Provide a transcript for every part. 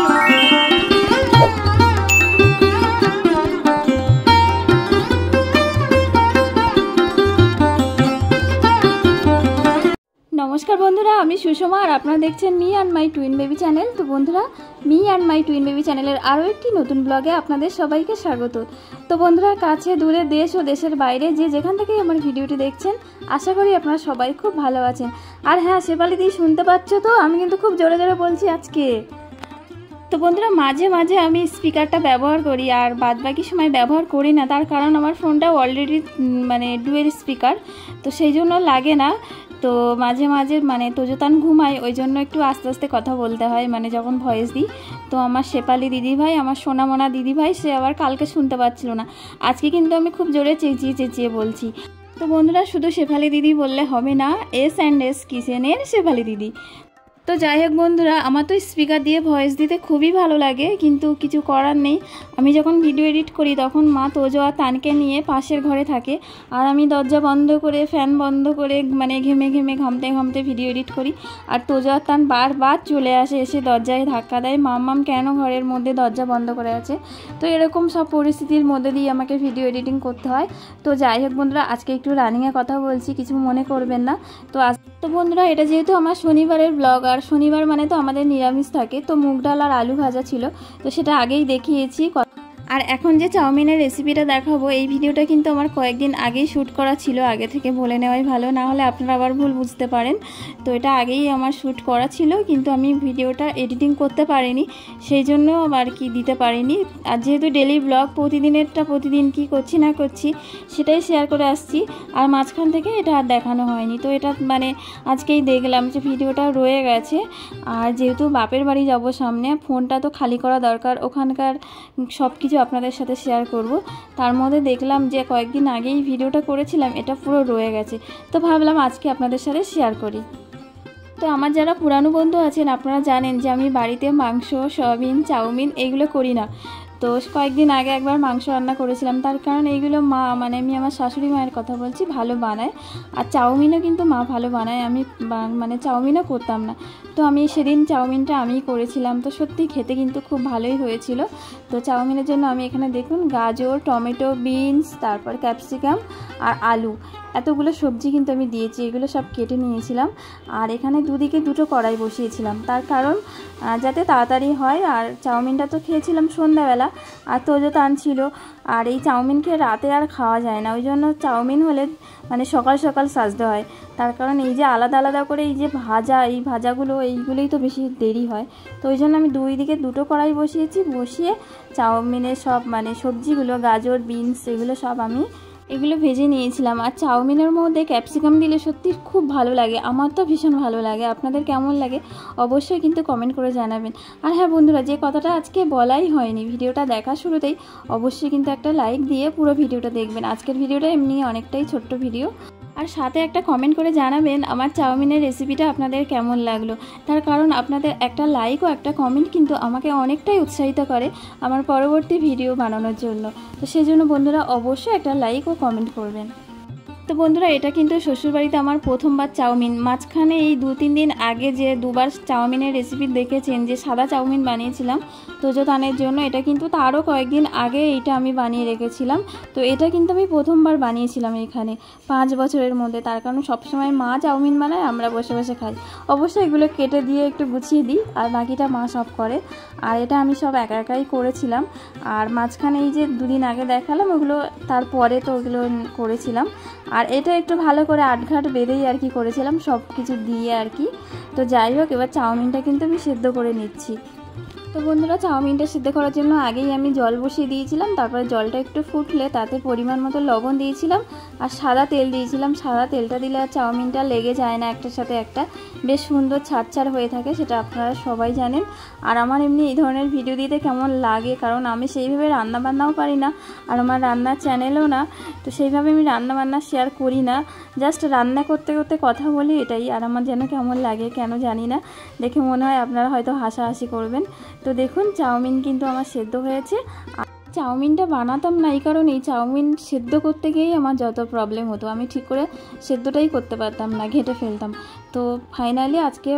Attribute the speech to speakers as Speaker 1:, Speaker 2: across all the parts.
Speaker 1: नमस्कार बंधुरा आमी सुषमा और आपनारा देखছেন me and my twin baby channel. तो बंधुरा मी एंड माई टुइन बेबी चैनलेर आरो एकटी नतून ब्लगे आपनादेर सबाइके स्वागत। तो बंधुरा काछे दूरे देश और देशेर बाइरे जे जेखान थेके आमार भिडियोटी देखছেন आशा करी आपनारा सबाई खूब भालो आछेन। और हाँ शेफाली दी शुनते पाচ্ছো तो आमी किन्तु खूब जोरे जोरे बोलছি आजके। तो बंधुरा माझे माझे आमी स्पीकारटा व्यवहार करी और बाद बाकी समय व्यवहार करी ना, तार कारण आमार फोनटा अलरेडी माने डुएल स्पीकार, तो सेई जोन्नो लागे ना। तो माझे माझे माने तोजोतान घुमाय ओई जोन्नो एकटू आस्ते आस्ते कथा बोलते हय माने जखन भয়েস दी। तो आमार शेफाली दिदी भाई आमार सोनामोना दिदी भाई से आबार कालके शुनते पाচ্ছিল ना, आजके किन्तु आमी खूब जोरे চেঁচিয়ে চেঁচিয়ে बोलছি। तो बंधुरा शुधु शेफाली दिदी बोलले हबे ना, एस एंड एस किचेनेर शेफाली दिदी। तो যাই হোক বন্ধুরা আমার তো স্পিকার দিয়ে ভয়েস দিতে খুবই ভালো লাগে, কিন্তু কিছু করার নেই। আমি যখন ভিডিও এডিট করি তখন মা তোজো আর তানকে নিয়ে পাশের ঘরে থাকে, আর আমি দরজা বন্ধ করে ফ্যান বন্ধ করে মানে ঘেমে ঘেমে ঘামতে ঘামতে ভিডিও এডিট করি। আর তোজো আর তান বারবার চলে আসে, এসে দরজায় ধাক্কা দেয়, মাম্মাম কেন ঘরের মধ্যে দরজা বন্ধ করে আছে। তো এরকম সব পরিস্থিতির মধ্যে দিয়ে আমাকে ভিডিও এডিটিং করতে হয়। তো যাই হোক বন্ধুরা আজকে একটু রানিংয়ের কথা বলছি, কিছু মনে করবেন না। তো বন্ধুরা এটা যেহেতু আমার শনিবারের ব্লগ, আর শনিবার মানে তো আমাদের নিরামিষ থাকে, তো মুগ ডাল আর আলু ভাজা ছিল, তো সেটা আগেই দেখিয়েছি। আর এখন যে চাউমিনের রেসিপিটা দেখাবো এই ভিডিওটা কিন্তু আমার কয়েকদিন আগেই শ্যুট করা ছিল, আগে থেকে বলে নেওয়াই ভালো, না হলে আপনারা আবার ভুল বুঝতে পারেন। তো এটা আগেই আমার শ্যুট করা ছিল, কিন্তু আমি ভিডিওটা এডিটিং করতে পারিনি, সেই জন্য আর কি দিতে পারিনি। আর যেহেতু ডেলি ব্লগ প্রতিদিনেরটা প্রতিদিন কি করছি না করছি সেটাই শেয়ার করে আসছি, আর মাঝখান থেকে এটা আর দেখানো হয়নি। তো এটা মানে আজকেই দেখলাম যে ভিডিওটা রয়ে গেছে। আর যেহেতু বাপের বাড়ি যাব সামনে, ফোনটা তো খালি করা দরকার, ওখানকার সব কিছু আপনাদের সাথে শেয়ার করব। তার মধ্যে দেখলাম যে কয়েকদিন আগেই ভিডিওটা করেছিলাম, এটা পুরো রয়ে গেছে, তো ভাবলাম আজকে আপনাদের সাথে শেয়ার করি। তো আমার যারা পুরানো বন্ধু আছেন আপনারা জানেন যে আমি বাড়িতে মাংস, সয়াবিন, চাউমিন এইগুলো করি না। তো কয়েকদিন আগে একবার মাংস রান্না করেছিলাম, তার কারণ এইগুলো মা মানে আমি আমার শাশুড়ি মায়ের কথা বলছি ভালো বানায়। আর চাউমিনও কিন্তু মা ভালো বানায়, আমি মানে চাউমিনও করতাম না। তো আমি সেদিন চাউমিনটা আমিই করেছিলাম, তো সত্যি খেতে কিন্তু খুব ভালোই হয়েছিল। তো চাউমিনের জন্য আমি এখানে দেখুন গাজর, টমেটো, বিনস, তারপর ক্যাপসিকাম আর আলু এতগুলো সবজি কিন্তু আমি দিয়েছি, এগুলো সব কেটে নিয়েছিলাম। আর এখানে দুদিকে দুটো কড়াই বসিয়েছিলাম, তার কারণ যাতে তাড়াতাড়ি হয়। আর চাউমিনটা তো খেয়েছিলাম সন্ধ্যাবেলা, আর তোজো টানছিল, আর এই চাউমিন খেয়ে রাতে আর খাওয়া যায় না, ওই জন্য চাউমিন হলে মানে সকাল সকাল সাজতে হয়। তার কারণ এই যে আলাদা আলাদা করে এই যে ভাজা, এই ভাজাগুলো এইগুলোই তো বেশি দেরি হয়। তো ওই জন্য আমি দুই দিকে দুটো কড়াই বসিয়েছি, বসিয়ে চাউমিনের সব মানে সবজিগুলো গাজর, বিনস এগুলো সব আমি এগুলো ভেজে নিয়েছিলাম। আর চাউমিনের মধ্যে ক্যাপসিকাম দিলে সত্যি খুব ভালো লাগে, আমার তো ভীষণ ভালো লাগে। আপনাদের কেমন লাগে অবশ্যই কিন্তু কমেন্ট করে জানাবেন। আর হ্যাঁ বন্ধুরা, যে কথাটা আজকে বলাই হয়নি, ভিডিওটা দেখা শুরুতেই অবশ্যই কিন্তু একটা লাইক দিয়ে পুরো ভিডিওটা দেখবেন। আজকের ভিডিওটা এমনি অনেকটাই ছোট্ট ভিডিও, আর সাথে একটা কমেন্ট করে জানাবেন আমার চাউমিনের রেসিপিটা আপনাদের কেমন লাগলো। তার কারণ আপনাদের একটা লাইক ও একটা কমেন্ট কিন্তু আমাকে অনেকটাই উৎসাহিত করে আমার পরবর্তী ভিডিও বানানোর জন্য। তো সেজন্য বন্ধুরা অবশ্যই একটা লাইক ও কমেন্ট করবেন। তো বন্ধুরা এটা কিন্তু শ্বশুরবাড়িতে আমার প্রথমবার চাউমিন। মাঝখানে এই 2-3 দিন আগে যে দুবার চাউমিনের রেসিপি দেখেছেন যে সাদা চাউমিন বানিয়েছিলাম তোজো তানের জন্য, এটা কিন্তু তারও কয়েকদিন আগে এইটা আমি বানিয়ে রেখেছিলাম। তো এটা কিন্তু আমি প্রথমবার বানিয়েছিলাম এখানে 5 বছরের মধ্যে, তার কারণ সবসময় মা চাউমিন বানায়, আমরা বসে বসে খাই। অবশ্যই এগুলো কেটে দিয়ে একটু গুছিয়ে দিই, আর বাকিটা মা সব করে। আর এটা আমি সব একা একাই করেছিলাম। আর মাঝখানে এই যে 2 দিন আগে দেখালাম ওগুলো, তারপরে তো ওগুলো করেছিলাম। আর এটা একটু ভালো করে আটঘাট বেঁধেই আর কি করেছিলাম সব কিছু দিয়ে আর কি। তো যাই হোক এবার চাউমিনটা কিন্তু আমি সেদ্ধ করে নিচ্ছি। তো বন্ধুরা চাউমিনটা সিদ্ধ করার জন্য আগেই আমি জল বসিয়ে দিয়েছিলাম, তারপরে জলটা একটু ফুটলে তাতে পরিমাণ মতো লবণ দিয়েছিলাম আর সাদা তেল দিয়েছিলাম। সাদা তেলটা দিলে আর চাউমিনটা লেগে যায় না একটার সাথে একটা, বেশ সুন্দর ছাড় হয়ে থাকে, সেটা আপনারা সবাই জানেন। আর আমার এমনি এই ধরনের ভিডিও দিতে কেমন লাগে, কারণ আমি সেইভাবে রান্নাবান্নাও পারি না, আর আমার রান্নার চ্যানেলও না, তো সেইভাবে আমি রান্নাবান্না শেয়ার করি না, জাস্ট রান্না করতে করতে কথা বলি, এটাই। আর আমার যেন কেমন লাগে কেন জানি না, দেখে মনে হয় আপনারা হয়তো হাসাহাসি করবেন। তো দেখুন চাউমিন কিন্তু আমার সেদ্ধ হয়েছে। চাউমিনটা বানাতাম না এই কারণেই, চাউমিন সেদ্ধ করতে গিয়েই আমার যত প্রবলেম হতো, আমি ঠিক করে সেদ্ধটাই করতে পারতাম না, ঘেটে ফেলতাম। তো ফাইনালি আজকে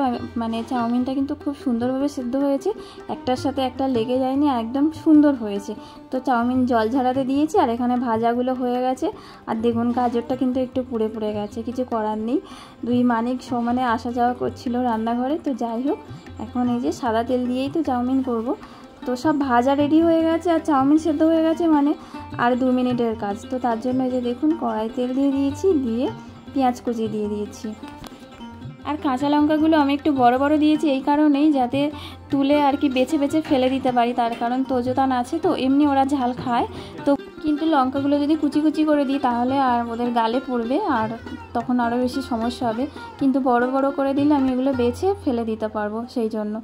Speaker 1: মানে চাউমিনটা কিন্তু খুব সুন্দরভাবে সেদ্ধ হয়েছে, একটার সাথে একটা লেগে যায়নি, একদম সুন্দর হয়েছে। তো চাউমিন জল ঝরাতে দিয়েছি, আর এখানে ভাজাগুলো হয়ে গেছে। আর দেখুন গাজরটা কিন্তু একটু পুড়ে পুড়ে গেছে, কিছু করার নেই। দুই মানিক সমানে আসা যাওয়া করছিল রান্নাঘরে। তো যাই হোক, এখন এই যে সাদা তেল দিয়েই তো চাউমিন করব। তো সব ভাজা রেডি হয়ে গেছে আর চাউমিন সেদ্ধ হয়ে গেছে, মানে আর 2 মিনিটের কাজ। তো তার জন্য এই যে দেখুন কড়াই তেল দিয়ে দিয়েছি, দিয়ে পেঁয়াজ কুচি দিয়ে দিয়েছি। আর কাঁচা লঙ্কাগুলো আমি একটু বড় বড় দিয়েছি এই কারণেই, যাতে তুলে আর কি বেছে বেছে ফেলে দিতে পারি, তার কারণ তোজোতান আছে তো, এমনি ওরা ঝাল খায় তো। কিন্তু লঙ্কাগুলো যদি কুচি কুচি করে দিই তাহলে আর ওদের গালে পড়বে, আর তখন আরও বেশি সমস্যা হবে। কিন্তু বড় বড় করে দিলে আমি এগুলো বেছে ফেলে দিতে পারবো, সেই জন্য।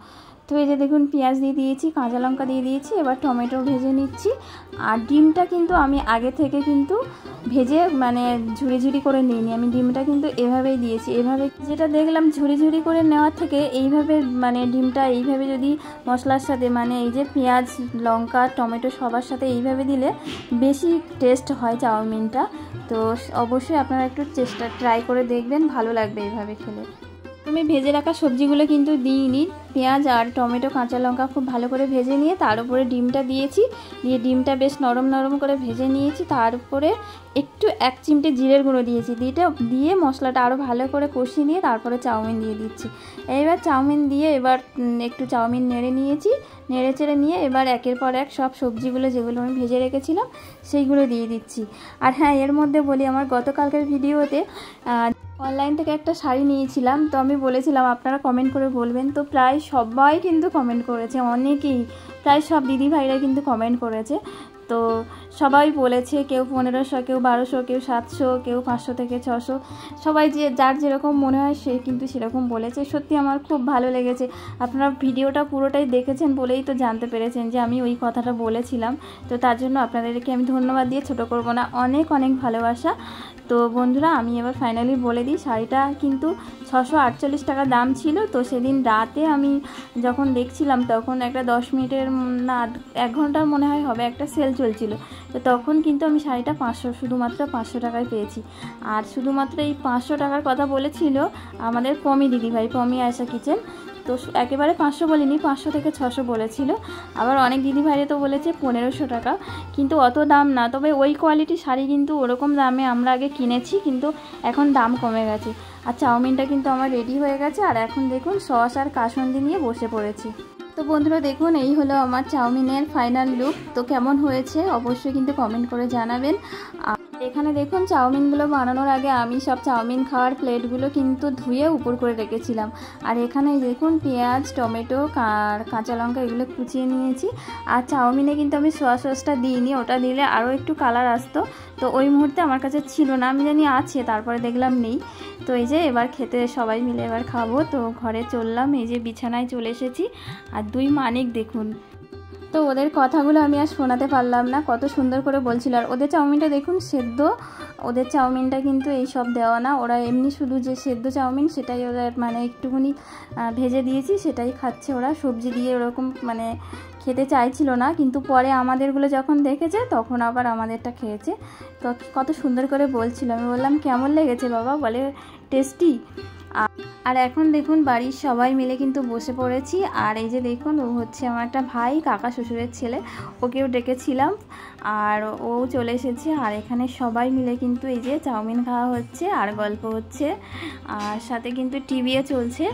Speaker 1: তো এই যে দেখুন পেঁয়াজ দিয়ে দিয়েছি, কাঁচা লঙ্কা দিয়ে দিয়েছি, এবার টমেটো ভেজে নিচ্ছি। আর ডিমটা কিন্তু আমি আগে থেকে কিন্তু ভেজে মানে ঝুড়ি ঝুড়ি করে নিইনি, আমি ডিমটা কিন্তু এভাবেই দিয়েছি। এভাবে যেটা দেখলাম ঝুড়ি ঝুড়ি করে নেওয়ার থেকে এইভাবে মানে ডিমটা এইভাবে যদি মশলার সাথে মানে এই যে পেঁয়াজ লঙ্কা টমেটো সবার সাথে এইভাবে দিলে বেশি টেস্ট হয় চাউমিনটা। তো অবশ্যই আপনারা একটু ট্রাই করে দেখবেন, ভালো লাগবে এইভাবে খেলে। আমি ভেজে রাখা সবজিগুলো কিন্তু দিইনি, পেঁয়াজ আর টমেটো কাঁচা লঙ্কা খুব ভালো করে ভেজে নিয়ে তার উপরে ডিমটা দিয়েছি, দিয়ে ডিমটা বেশ নরম নরম করে ভেজে নিয়েছি। তার উপরে একটু 1 চিমটে জিরের গুঁড়ো দিয়েছি, দিয়ে মশলাটা আরও ভালো করে কষিয়ে নিয়ে তারপরে চাউমিন দিয়ে দিচ্ছি। এবার চাউমিন দিয়ে এবার একটু চাউমিন নেড়ে নিয়েছি, নেড়ে চেড়ে নিয়ে এবার একের পর এক সব সবজিগুলো যেগুলো আমি ভেজে রেখেছিলাম সেইগুলো দিয়ে দিচ্ছি। আর হ্যাঁ, এর মধ্যে বলি, আমার গতকালকের ভিডিওতে অনলাইন থেকে একটা শাড়ি নিয়েছিলাম, তো আমি বলেছিলাম আপনারা কমেন্ট করে বলবেন। তো প্রায় সবাই কিন্তু কমেন্ট করেছে, অনেকেই, প্রায় সব দিদিভাইরা কিন্তু কমেন্ট করেছে। তো সবাই বলেছে, কেউ 1500, কেউ 1200, কেউ 700, কেউ 500 থেকে 600, সবাই যে যার যেরকম মনে হয় সে কিন্তু সেরকম বলেছে। সত্যি আমার খুব ভালো লেগেছে। আপনারা ভিডিওটা পুরোটাই দেখেছেন বলেই তো জানতে পেরেছেন যে আমি ওই কথাটা বলেছিলাম। তো তার জন্য আপনাদেরকে আমি ধন্যবাদ দিয়ে ছোটো করবো না, অনেক অনেক ভালোবাসা। তো বন্ধুরা আমি এবার ফাইনালি বলে দিই, শাড়িটা কিন্তু 648 টাকা দাম ছিল। তো সেদিন রাতে আমি যখন দেখছিলাম তখন একটা 10 মিনিটের না 1 ঘন্টার মনে হয় হবে একটা সেল চলছিল। তো তখন কিন্তু আমি শাড়িটা শুধুমাত্র 500 টাকায় পেয়েছি। আর শুধুমাত্র এই 500 টাকার কথা বলেছিল আমাদের পমি দিদিভাই, পমি আয়সা কিচেন। তো একেবারে 500 বলিনি, 500 থেকে 600 বলেছিল। আবার অনেক দিদিভাইরে তো বলেছে 1500 টাকা, কিন্তু অত দাম না। তবে ওই কোয়ালিটির শাড়ি কিন্তু ওরকম দামে আমরা আগে কিনেছি, কিন্তু এখন দাম কমে গেছে। আর চাউমিনটা কিন্তু আমার রেডি হয়ে গেছে, আর এখন দেখুন সস আর কাসুন্দি নিয়ে বসে পড়েছি। তো বন্ধুরা দেখুন, এই হলো আমার চাউমিনের ফাইনাল লুক। তো কেমন হয়েছে অবশ্যই কিন্তু কমেন্ট করে জানাবেন। এখানে দেখুন চাউমিনগুলো বানানোর আগে আমি সব চাউমিন খাওয়ার প্লেটগুলো কিন্তু ধুয়ে উপর করে রেখেছিলাম। আর এখানে দেখুন পেঁয়াজ টমেটো আর কাঁচা লঙ্কা এগুলো কুচিয়ে নিয়েছি। আর চাউমিনে কিন্তু আমি সোয়া সসটা দিইনি, ওটা দিলে আরও একটু কালার আসতো। তো ওই মুহূর্তে আমার কাছে ছিল না, আমি জানি আছে, তারপরে দেখলাম নেই। তো এই যে এবার খেতে সবাই মিলে এবার খাবো। তো ঘরে চললাম, এই যে বিছানায় চলে এসেছি। আর 2 মানিক দেখুন, তো ওদের কথাগুলো আমি আর শোনাতে পারলাম না, কত সুন্দর করে বলছিল। আর ওদের চাউমিনটা দেখুন সেদ্ধ, ওদের চাউমিনটা কিন্তু এই সব দেওয়া না, ওরা এমনি শুধু যে সেদ্ধ চাউমিন সেটাই ওদের মানে একটুখানি ভেজে দিয়েছি সেটাই খাচ্ছে ওরা, সবজি দিয়ে ওরকম মানে খেতে চাইছিল না। কিন্তু পরে আমাদেরগুলো যখন দেখেছে তখন আবার আমাদেরটা খেয়েছে। তো কত সুন্দর করে বলছিল, আমি বললাম কেমন লেগেছে বাবা, বলে টেস্টি। আর এখন দেখুন বাড়ির সবাই মিলে কিন্তু বসে পড়েছি। আর এই যে দেখুন ও হচ্ছে আমার একটা ভাই, কাকা শ্বশুরের ছেলে, ওকেও ডেকেছিলাম আর ও চলে এসেছে। আর এখানে সবাই মিলে কিন্তু এই যে চাউমিন খাওয়া হচ্ছে আর গল্প হচ্ছে, আর সাথে কিন্তু টিভিও চলছে।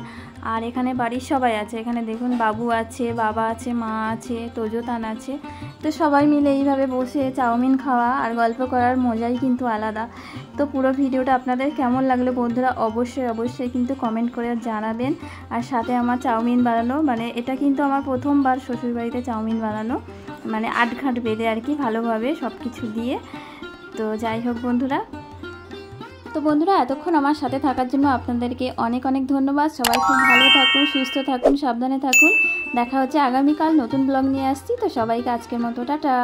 Speaker 1: আর এখানে বাড়ির সবাই আছে, এখানে দেখুন বাবু আছে, বাবা আছে, মা আছে, তোজোতান আছে। তো সবাই মিলে এইভাবে বসে চাউমিন খাওয়া আর গল্প করার মজাই কিন্তু আলাদা। তো পুরো ভিডিওটা আপনাদের কেমন লাগলো বন্ধুরা অবশ্যই অবশ্যই কিন্তু কমেন্ট করে জানাবেন। আর সাথে আমার চাউমিন বানানো, মানে এটা কিন্তু আমার প্রথমবার শ্বশুরবাড়িতে চাউমিন বানানো, মানে আটঘাট বেঁধে আর কি ভালোভাবে সব কিছু দিয়ে। তো যাই হোক বন্ধুরা, তো বন্ধুরা এতক্ষণ আমার সাথে থাকার জন্য আপনাদেরকে অনেক অনেক ধন্যবাদ। সবাই খুব ভালো থাকুন, সুস্থ থাকুন, সাবধানে থাকুন। দেখা হচ্ছে আগামীকাল, নতুন ব্লগ নিয়ে আসছি। তো সবাইকে আজকের মতো টাটা।